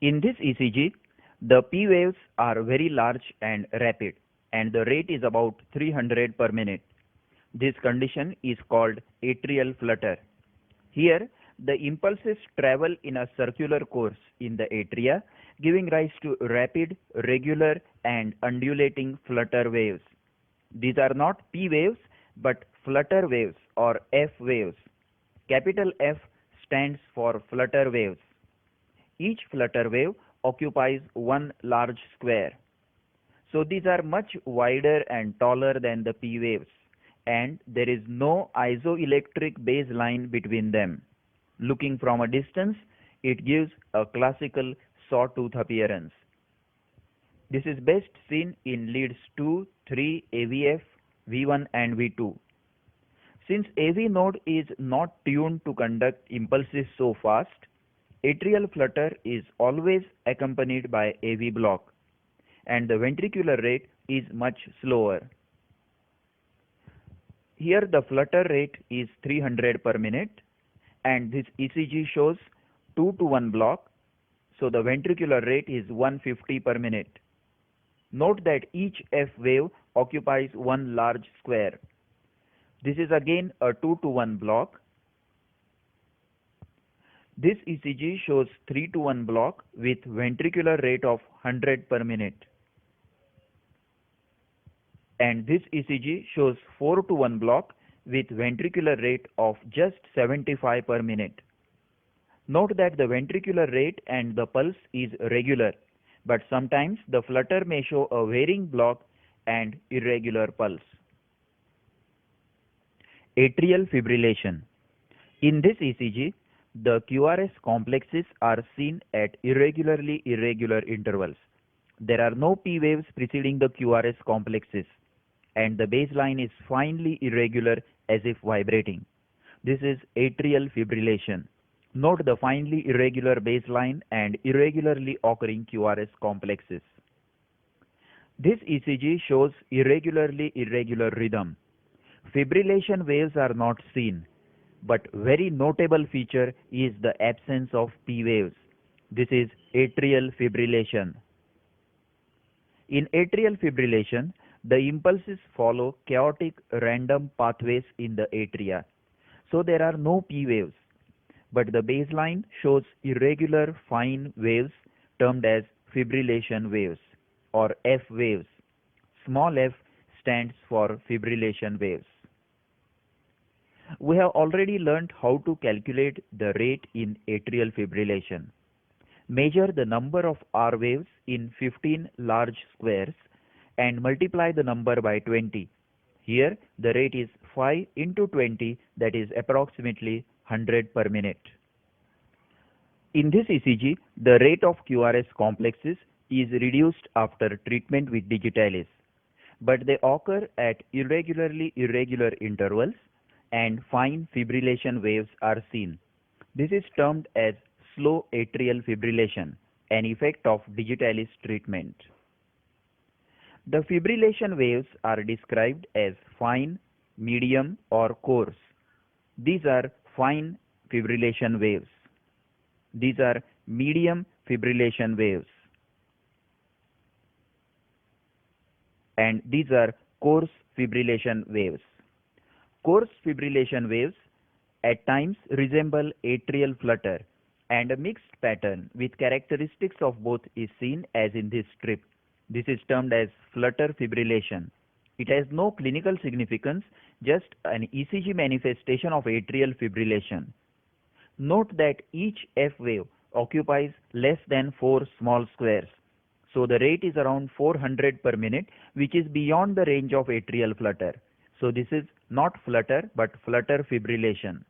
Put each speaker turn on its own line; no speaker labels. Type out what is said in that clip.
In this ECG, the P waves are very large and rapid, and the rate is about 300 per minute. This condition is called atrial flutter. Here, the impulses travel in a circular course in the atria, giving rise to rapid, regular, and undulating flutter waves. These are not P waves, but flutter waves or F waves. Capital F stands for flutter waves. Each flutter wave occupies one large square. So these are much wider and taller than the P waves, and there is no isoelectric baseline between them. Looking from a distance, it gives a classical sawtooth appearance. This is best seen in leads 2, 3, AVF, V1 and V2. Since AV node is not tuned to conduct impulses so fast, atrial flutter is always accompanied by AV block, and the ventricular rate is much slower. Here the flutter rate is 300 per minute, and this ECG shows 2 to 1 block, so the ventricular rate is 150 per minute. Note that each F wave occupies one large square. This is again a 2 to 1 block. This ECG shows 3 to 1 block with ventricular rate of 100 per minute. And this ECG shows 4 to 1 block with ventricular rate of just 75 per minute. Note that the ventricular rate and the pulse is regular, but sometimes the flutter may show a varying block and irregular pulse. Atrial fibrillation. In this ECG, the QRS complexes are seen at irregular intervals. There are no P waves preceding the QRS complexes, and the baseline is finely irregular as if vibrating. This is atrial fibrillation. Note the finely irregular baseline and irregularly occurring QRS complexes. This ECG shows irregular rhythm. Fibrillation waves are not seen, but very notable feature is the absence of P waves. This is atrial fibrillation. In atrial fibrillation, the impulses follow chaotic random pathways in the atria. So there are no P waves, but the baseline shows irregular fine waves termed as fibrillation waves or F waves. Small f stands for fibrillation waves. We have already learnt how to calculate the rate in atrial fibrillation. Measure the number of R waves in 15 large squares and multiply the number by 20. Here the rate is 5 into 20, that is approximately 100 per minute. In this ECG, the rate of QRS complexes is reduced after treatment with digitalis, but they occur at irregular intervals and fine fibrillation waves are seen. This is termed as slow atrial fibrillation, an effect of digitalis treatment. The fibrillation waves are described as fine, medium or coarse. These are fine fibrillation waves. These are medium fibrillation waves. And these are coarse fibrillation waves. Coarse fibrillation waves at times resemble atrial flutter, and a mixed pattern with characteristics of both is seen as in this strip. This is termed as flutter fibrillation. It has no clinical significance, just an ECG manifestation of atrial fibrillation. Note that each F wave occupies less than 4 small squares. So the rate is around 400 per minute, which is beyond the range of atrial flutter. So this is not flutter but flutter fibrillation.